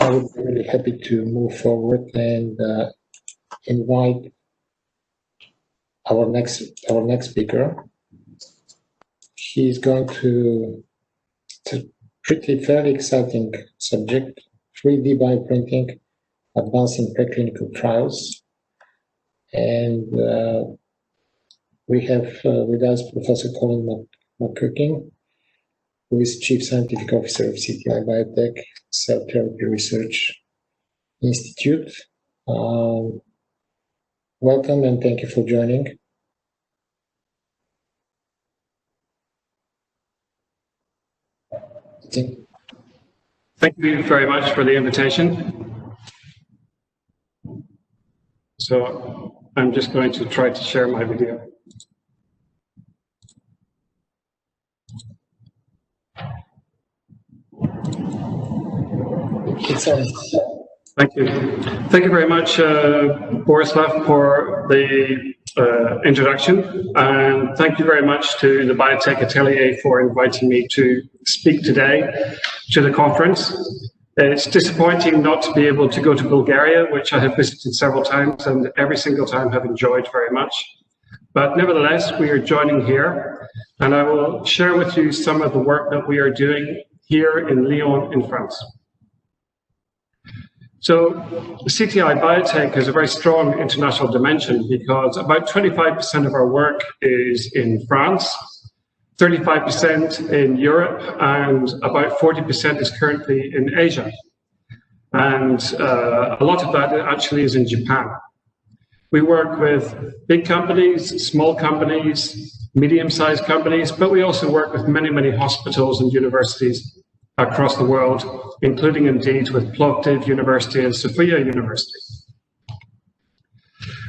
I would be really happy to move forward and invite our next speaker. He's going to pretty fairly exciting subject: 3D bioprinting, advancing preclinical trials. And we have with us Professor Colin McGuckin, who is Chief Scientific Officer of CTI Biotech, Cell Therapy Research Institute. Welcome and thank you for joining. Thank you very much for the invitation. So I'm just going to try to share my video. Thank you. Thank you very much, Borislav, for the introduction, and thank you very much to the Biotech Atelier for inviting me to speak today to the conference. It's disappointing not to be able to go to Bulgaria, which I have visited several times and every single time have enjoyed very much. But nevertheless, we are joining here, and I will share with you some of the work that we are doing here in Lyon in France. So CTI Biotech has a very strong international dimension because about 25% of our work is in France, 35% in Europe, and about 40% is currently in Asia. And a lot of that actually is in Japan. We work with big companies, small companies, medium-sized companies, but we also work with many, many hospitals and universities across the world, including indeed with Plovdiv University and Sofia University.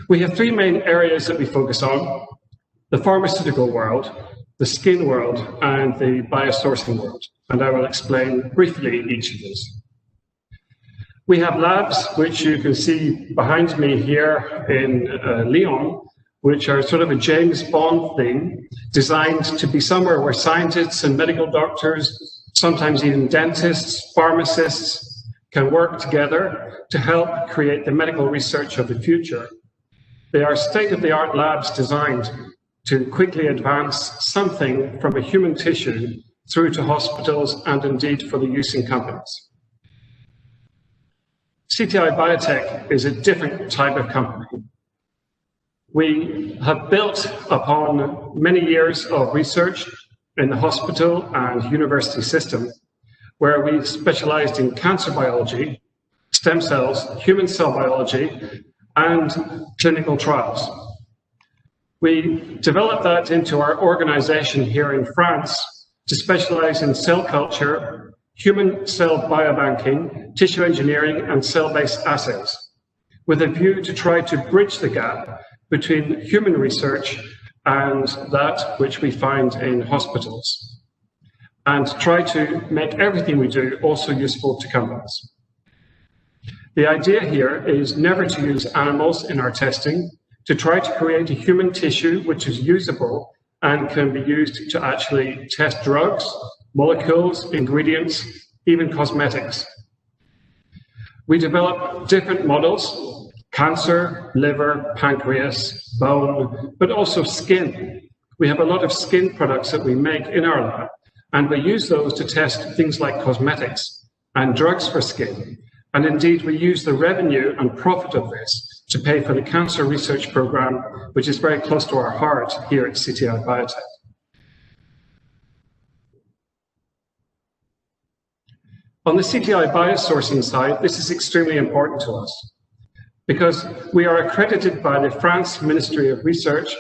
We have three main areas that we focus on: the pharmaceutical world, the skin world, and the biosourcing world. And I will explain briefly each of these. We have labs, which you can see behind me here in Lyon, which are sort of a James Bond thing, designed to be somewhere where scientists and medical doctors, sometimes even dentists, pharmacists, can work together to help create the medical research of the future. They are state-of-the-art labs designed to quickly advance something from a human tissue through to hospitals and indeed for the use in companies. CTI Biotech is a different type of company. We have built upon many years of research in the hospital and university system, where we specialized in cancer biology, stem cells, human cell biology, and clinical trials. We developed that into our organization here in France to specialize in cell culture, human cell biobanking, tissue engineering, and cell-based assays, with a view to try to bridge the gap between human research and that which we find in hospitals, and try to make everything we do also useful to companies. The idea here is never to use animals in our testing, to try to create a human tissue which is usable and can be used to actually test drugs, molecules, ingredients, even cosmetics. We develop different models: cancer, liver, pancreas, bone, but also skin. We have a lot of skin products that we make in our lab, and we use those to test things like cosmetics and drugs for skin. And indeed, we use the revenue and profit of this to pay for the cancer research program, which is very close to our heart here at CTI Biotech. On the CTI biosourcing side, this is extremely important to us, because we are accredited by the France Ministry of Research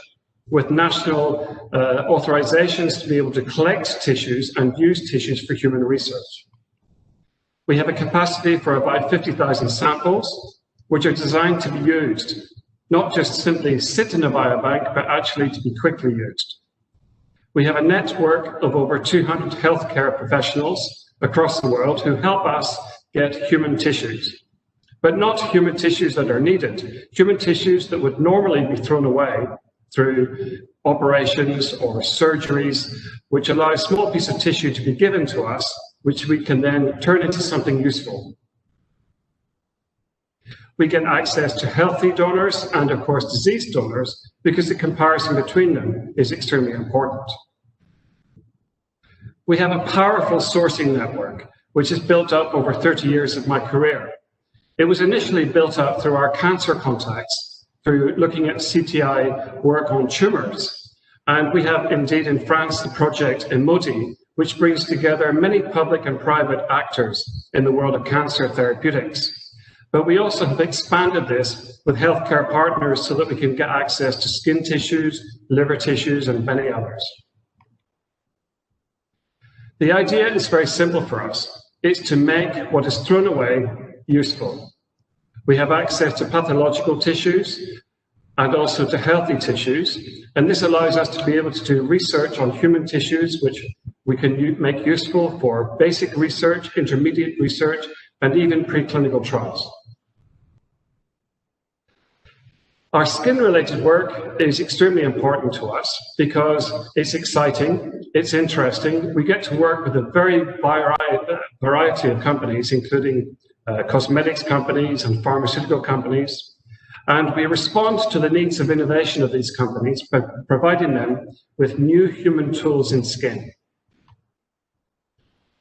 with national authorizations to be able to collect tissues and use tissues for human research. We have a capacity for about 50,000 samples, which are designed to be used, not just simply sit in a biobank, but actually to be quickly used. We have a network of over 200 healthcare professionals across the world who help us get human tissues, but not human tissues that are needed, human tissues that would normally be thrown away through operations or surgeries, which allow a small piece of tissue to be given to us, which we can then turn into something useful. we get access to healthy donors and, of course, diseased donors, because the comparison between them is extremely important. We have a powerful sourcing network, which is built up over 30 years of my career. It was initially built up through our cancer contacts, through looking at CTI work on tumors. And we have indeed in France the project Emodi, which brings together many public and private actors in the world of cancer therapeutics. But we also have expanded this with healthcare partners so that we can get access to skin tissues, liver tissues, and many others. The idea is very simple for us. It's to make what is thrown away useful. We have access to pathological tissues and also to healthy tissues, and this allows us to be able to do research on human tissues, which we can make useful for basic research, intermediate research, and even preclinical trials. Our skin-related work is extremely important to us because it's exciting, it's interesting. We get to work with a very variety of companies, including cosmetics companies and pharmaceutical companies. And we respond to the needs of innovation of these companies by providing them with new human tools in skin.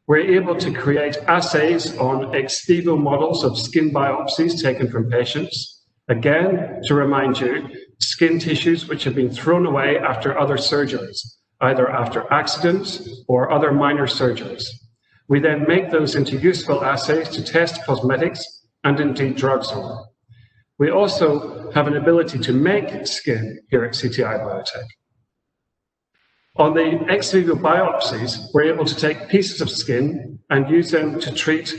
We're able to create assays on ex vivo models of skin biopsies taken from patients. Again, to remind you, skin tissues which have been thrown away after other surgeries, either after accidents or other minor surgeries. We then make those into useful assays to test cosmetics and indeed drugs on. We also have an ability to make skin here at CTI Biotech. On the ex vivo biopsies, we're able to take pieces of skin and use them to treat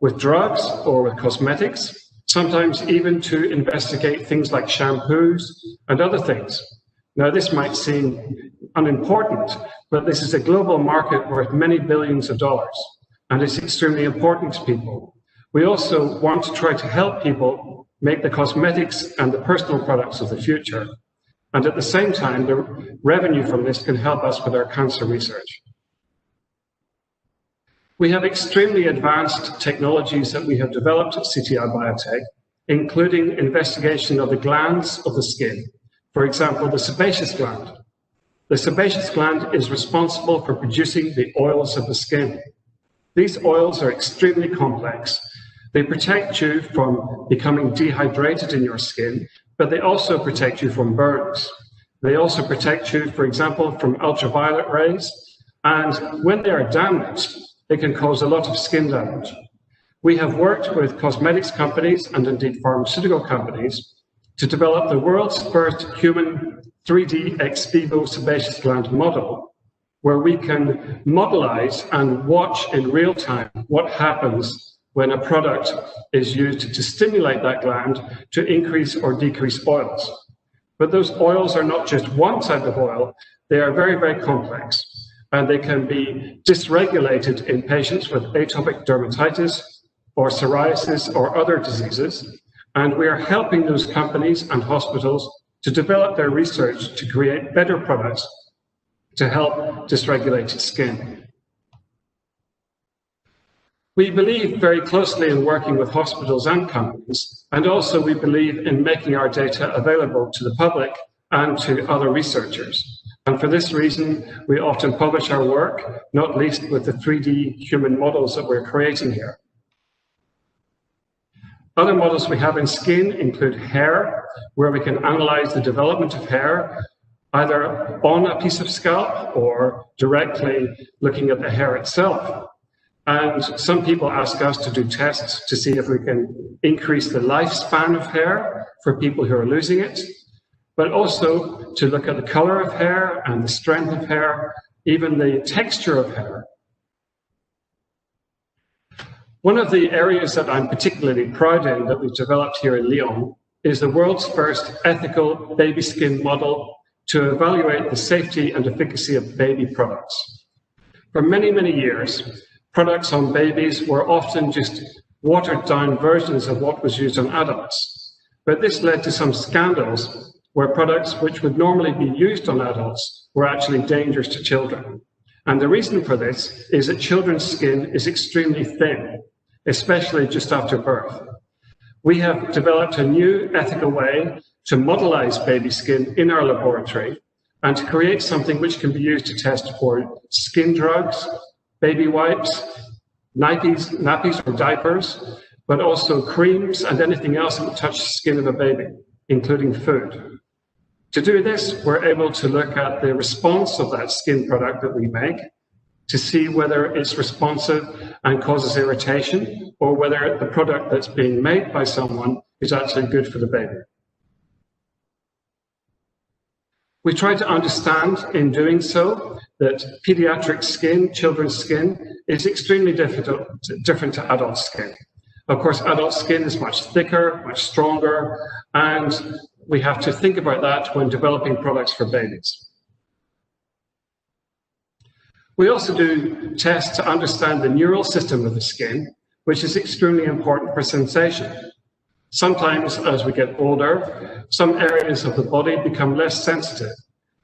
with drugs or with cosmetics, sometimes even to investigate things like shampoos and other things. Now, this might seem unimportant, but this is a global market worth many billions of dollars, and it's extremely important to people. We also want to try to help people make the cosmetics and the personal products of the future. And at the same time, the revenue from this can help us with our cancer research. We have extremely advanced technologies that we have developed at CTI Biotech, including investigation of the glands of the skin. For example, the sebaceous gland. The sebaceous gland is responsible for producing the oils of the skin. These oils are extremely complex. They protect you from becoming dehydrated in your skin, but they also protect you from burns. They also protect you, for example, from ultraviolet rays, and when they are damaged, it can cause a lot of skin damage. We have worked with cosmetics companies and indeed pharmaceutical companies to develop the world's first human 3D ex vivo sebaceous gland model, where we can modelize and watch in real time what happens when a product is used to stimulate that gland to increase or decrease oils. But those oils are not just one type of oil, they are very, very complex. And they can be dysregulated in patients with atopic dermatitis or psoriasis or other diseases. And we are helping those companies and hospitals to develop their research to create better products to help dysregulated skin. We believe very closely in working with hospitals and companies, and also we believe in making our data available to the public and to other researchers. And for this reason, we often publish our work, not least with the 3D human models that we're creating here. Other models we have in skin include hair, where we can analyze the development of hair, either on a piece of scalp or directly looking at the hair itself. And some people ask us to do tests to see if we can increase the lifespan of hair for people who are losing it, but also to look at the color of hair and the strength of hair, even the texture of hair. One of the areas that I'm particularly proud in that we've developed here in Lyon is the world's first ethical baby skin model to evaluate the safety and efficacy of baby products. For many, many years, products on babies were often just watered down versions of what was used on adults. But this led to some scandals where products which would normally be used on adults were actually dangerous to children. And the reason for this is that children's skin is extremely thin, especially just after birth. we have developed a new ethical way to modelize baby skin in our laboratory and to create something which can be used to test for skin drugs, baby wipes, nappies or diapers, but also creams and anything else that would touch the skin of a baby, including food. To do this, we're able to look at the response of that skin product that we make to see whether it's responsive and causes irritation, or whether the product that's being made by someone is actually good for the baby. We try to understand in doing so that pediatric skin, children's skin, is extremely different to adult skin. Of course, adult skin is much thicker, much stronger, and we have to think about that when developing products for babies. We also do tests to understand the neural system of the skin, which is extremely important for sensation. Sometimes, as we get older, some areas of the body become less sensitive.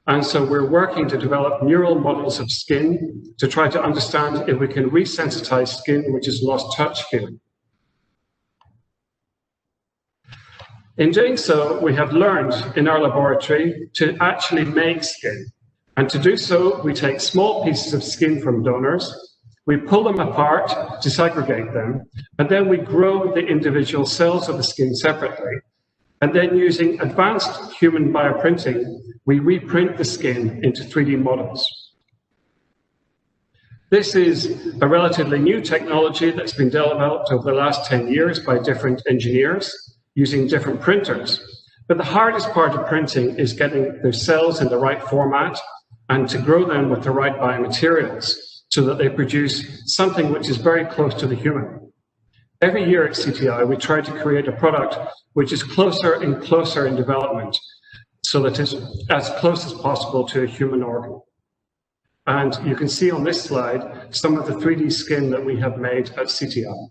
And so we're working to develop neural models of skin to try to understand if we can resensitize skin which has lost touch feeling. In doing so, we have learned in our laboratory to actually make skin. And to do so, we take small pieces of skin from donors, we pull them apart to segregate them, and then we grow the individual cells of the skin separately. And then using advanced human bioprinting, we reprint the skin into 3D models. This is a relatively new technology that's been developed over the last 10 years by different engineers using different printers. But the hardest part of printing is getting the cells in the right format and to grow them with the right biomaterials so that they produce something which is very close to the human. Every year at CTI, we try to create a product which is closer and closer in development so that it's as close as possible to a human organ. And you can see on this slide some of the 3D skin that we have made at CTI.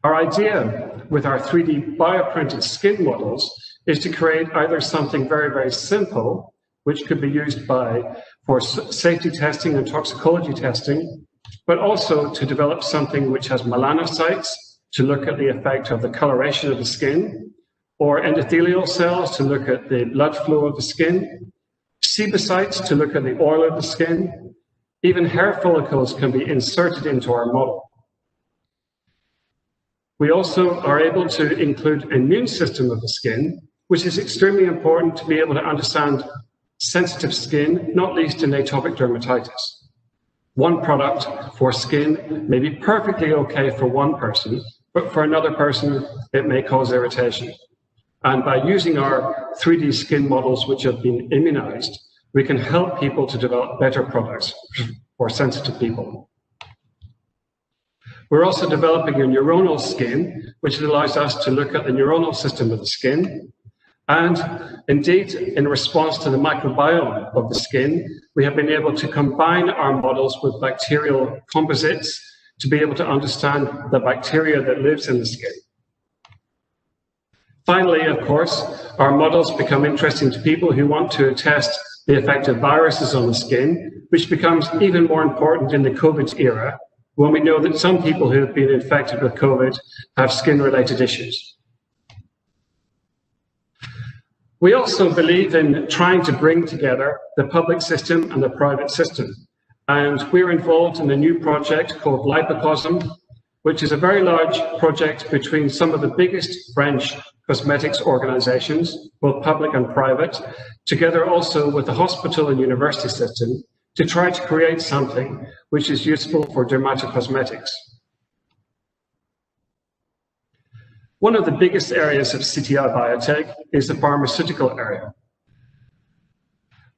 Our idea with our 3D bioprinted skin models is to create either something very, very simple, which could be used for safety testing and toxicology testing, but also to develop something which has melanocytes to look at the effect of the coloration of the skin, or endothelial cells to look at the blood flow of the skin, sebocytes to look at the oil of the skin. Even hair follicles can be inserted into our model. We also are able to include an immune system of the skin, which is extremely important to be able to understand sensitive skin, not least in atopic dermatitis. One product for skin may be perfectly okay for one person, but for another person, it may cause irritation. And by using our 3D skin models, which have been immunized, we can help people to develop better products for sensitive people. We're also developing a neuronal skin, which allows us to look at the neuronal system of the skin. And indeed, in response to the microbiome of the skin, we have been able to combine our models with bacterial composites to be able to understand the bacteria that lives in the skin. Finally, of course, our models become interesting to people who want to test the effect of viruses on the skin, which becomes even more important in the COVID era, when we know that some people who have been infected with COVID have skin-related issues. We also believe in trying to bring together the public system and the private system. And we're involved in a new project called Lipocosm, which is a very large project between some of the biggest French cosmetics organizations, both public and private, together also with the hospital and university system, to try to create something which is useful for dermatocosmetics. One of the biggest areas of CTI Biotech is the pharmaceutical area.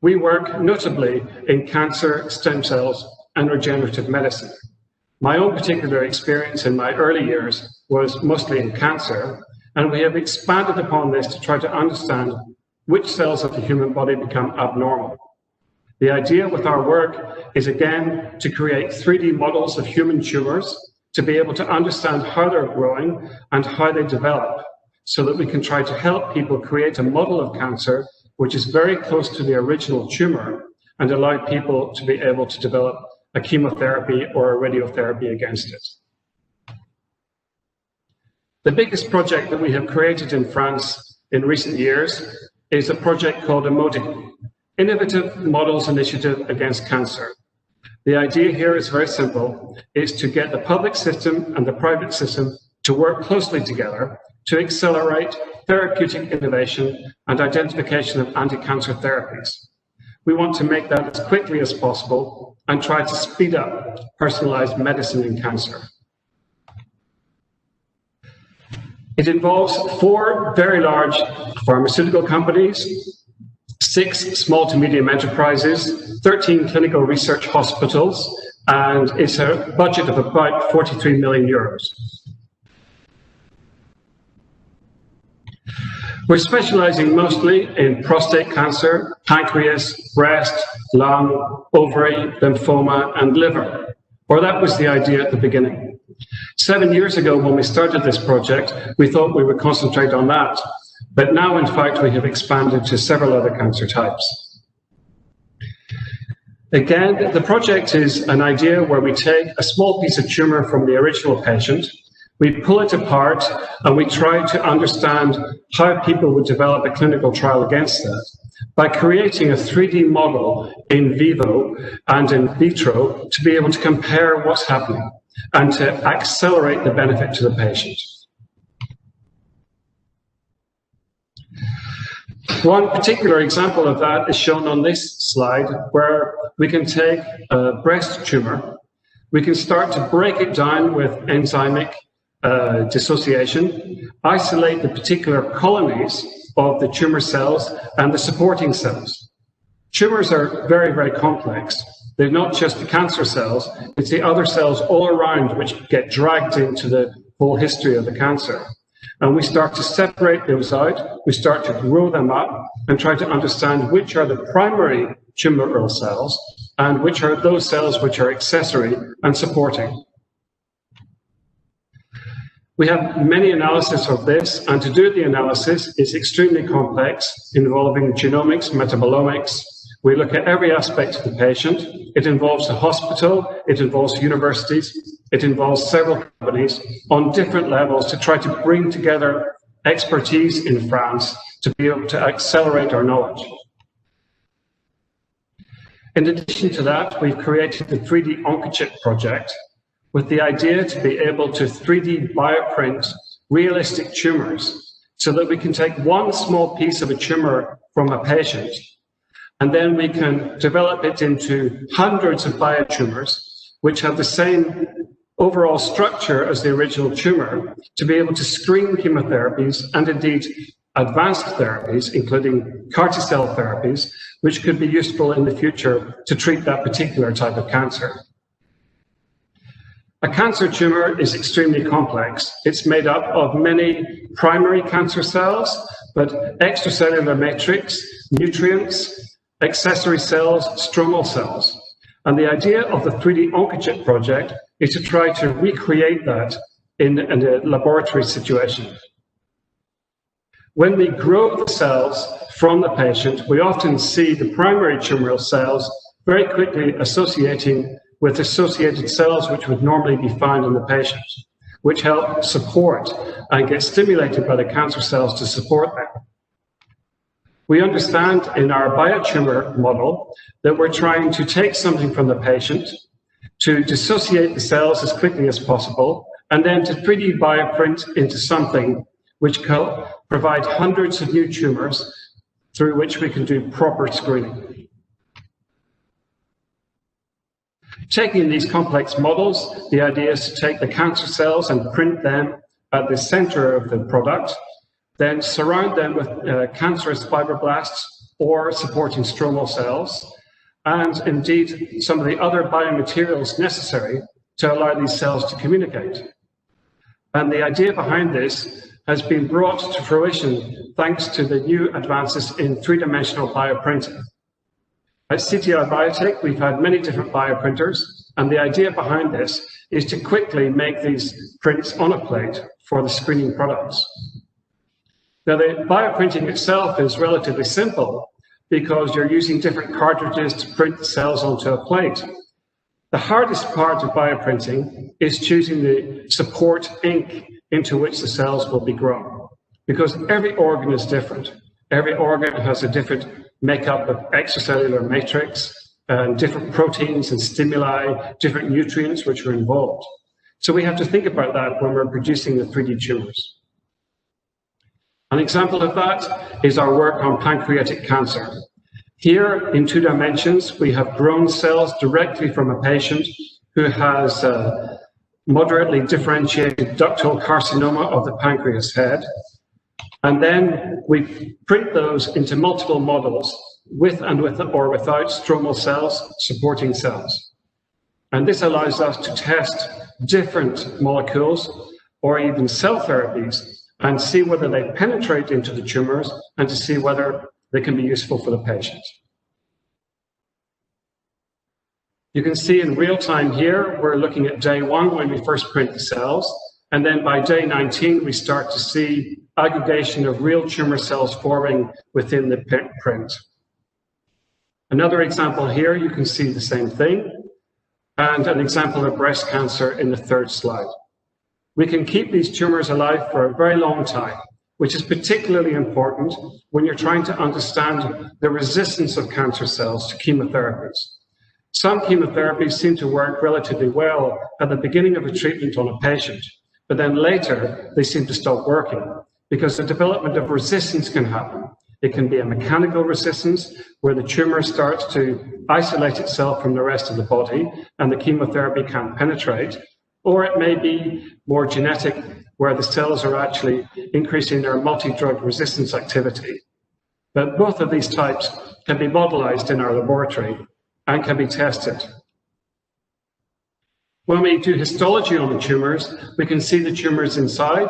We work notably in cancer, stem cells, and regenerative medicine. My own particular experience in my early years was mostly in cancer, and we have expanded upon this to try to understand which cells of the human body become abnormal. The idea with our work is, again, to create 3D models of human tumors to be able to understand how they're growing and how they develop, so that we can try to help people create a model of cancer which is very close to the original tumor and allow people to be able to develop a chemotherapy or a radiotherapy against it. The biggest project that we have created in France in recent years is a project called EMODI, Innovative Models Initiative Against Cancer. The idea here is very simple. It's to get the public system and the private system to work closely together to accelerate therapeutic innovation and identification of anti-cancer therapies. We want to make that as quickly as possible and try to speed up personalized medicine in cancer. It involves 4 very large pharmaceutical companies, 6 small to medium enterprises, 13 clinical research hospitals, and it's a budget of about 43 million euros. We're specializing mostly in prostate cancer, pancreas, breast, lung, ovary, lymphoma, and liver. Or that was the idea at the beginning. 7 years ago, when we started this project, we thought we would concentrate on that. But now, in fact, we have expanded to several other cancer types. Again, the project is an idea where we take a small piece of tumor from the original patient, we pull it apart, and we try to understand how people would develop a clinical trial against that by creating a 3D model in vivo and in vitro to be able to compare what's happening and to accelerate the benefit to the patient. One particular example of that is shown on this slide, where we can take a breast tumor, we can start to break it down with enzymic dissociation, isolate the particular colonies of the tumor cells and the supporting cells. Tumors are very, very complex. They're not just the cancer cells, it's the other cells all around which get dragged into the whole history of the cancer. And we start to separate those out, we start to grow them up and try to understand which are the primary tumoral cells and which are those cells which are accessory and supporting. We have many analyses of this, and to do the analysis is extremely complex, involving genomics, metabolomics. We look at every aspect of the patient. It involves a hospital, it involves universities, it involves several companies on different levels to try to bring together expertise in France to be able to accelerate our knowledge. In addition to that, we've created the 3D Oncochip project with the idea to be able to 3D bioprint realistic tumors so that we can take one small piece of a tumor from a patient and then we can develop it into hundreds of biotumors which have the same overall structure as the original tumor to be able to screen chemotherapies and indeed advanced therapies, including CAR-T cell therapies, which could be useful in the future to treat that particular type of cancer. A cancer tumor is extremely complex. It's made up of many primary cancer cells, but extracellular matrix, nutrients, accessory cells, stromal cells. And the idea of the 3D Oncochip project is to try to recreate that in a laboratory situation. When we grow the cells from the patient, we often see the primary tumoral cells very quickly associating with associated cells which would normally be found in the patient, which help support and get stimulated by the cancer cells to support them. We understand in our biotumor model that we're trying to take something from the patient, to dissociate the cells as quickly as possible, and then to 3D bioprint into something which can provide hundreds of new tumors through which we can do proper screening. Taking these complex models, the idea is to take the cancer cells and print them at the center of the product, then surround them with cancerous fibroblasts or supporting stromal cells, and indeed some of the other biomaterials necessary to allow these cells to communicate. And the idea behind this has been brought to fruition thanks to the new advances in three-dimensional bioprinting. At CTI Biotech, we've had many different bioprinters, and the idea behind this is to quickly make these prints on a plate for the screening products. Now, the bioprinting itself is relatively simple because you're using different cartridges to print the cells onto a plate. The hardest part of bioprinting is choosing the support ink into which the cells will be grown. Because every organ is different. Every organ has a different makeup of extracellular matrix, and different proteins and stimuli, different nutrients which are involved. So we have to think about that when we're producing the 3D tumors. An example of that is our work on pancreatic cancer. Here, in 2 dimensions, we have grown cells directly from a patient who has moderately differentiated ductal carcinoma of the pancreas head. And then we print those into multiple models with or without stromal cells, supporting cells. And this allows us to test different molecules or even cell therapies and see whether they penetrate into the tumors and to see whether they can be useful for the patient. You can see in real time here, we're looking at day 1 when we first print the cells. And then by day 19, we start to see aggregation of real tumor cells forming within the print. Another example here, you can see the same thing, and an example of breast cancer in the 3rd slide. We can keep these tumors alive for a very long time, which is particularly important when you're trying to understand the resistance of cancer cells to chemotherapies. Some chemotherapies seem to work relatively well at the beginning of a treatment on a patient, but then later they seem to stop working because the development of resistance can happen. It can be a mechanical resistance where the tumor starts to isolate itself from the rest of the body and the chemotherapy can't penetrate, or it may be more genetic where the cells are actually increasing their multi-drug resistance activity. But both of these types can be modelized in our laboratory and can be tested. When we do histology on the tumors, we can see the tumors inside,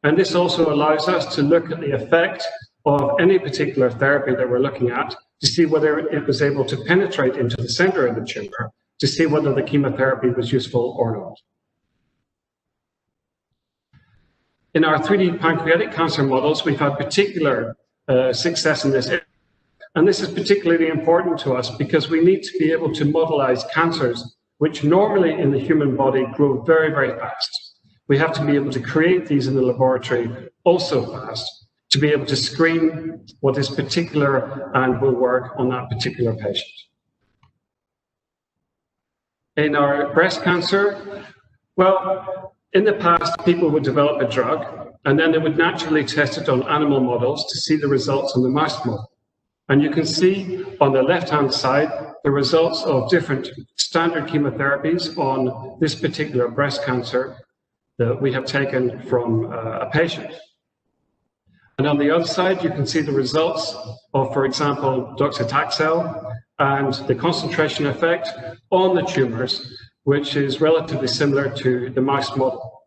and this also allows us to look at the effect of any particular therapy that we're looking at to see whether it was able to penetrate into the center of the tumor, to see whether the chemotherapy was useful or not. In our 3D pancreatic cancer models, we've had particular success in this area. And this is particularly important to us because we need to be able to modelize cancers, which normally in the human body grow very, very fast. We have to be able to create these in the laboratory also fast to be able to screen what is particular and will work on that particular patient. In our breast cancer, well, in the past, people would develop a drug and then they would naturally test it on animal models to see the results on the mouse model. And you can see on the left-hand side the results of different standard chemotherapies on this particular breast cancer that we have taken from a patient. And on the other side, you can see the results of, for example, docetaxel and the concentration effect on the tumors, which is relatively similar to the mouse model.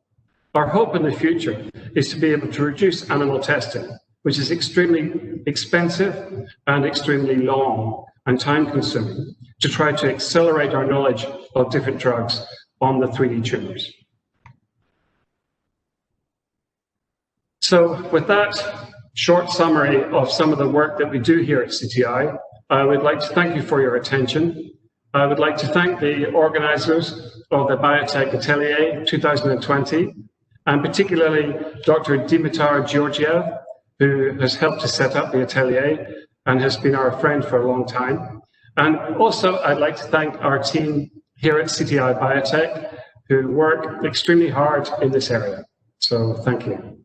Our hope in the future is to be able to reduce animal testing, which is extremely expensive and extremely long and time-consuming, to try to accelerate our knowledge of different drugs on the 3D tumors. So with that short summary of some of the work that we do here at CTI, I would like to thank you for your attention. I would like to thank the organizers of the Biotech Atelier 2020, and particularly Dr. Dimitar Georgiev, who has helped to set up the Atelier and has been our friend for a long time. And also, I'd like to thank our team here at CTI Biotech, who work extremely hard in this area. So thank you.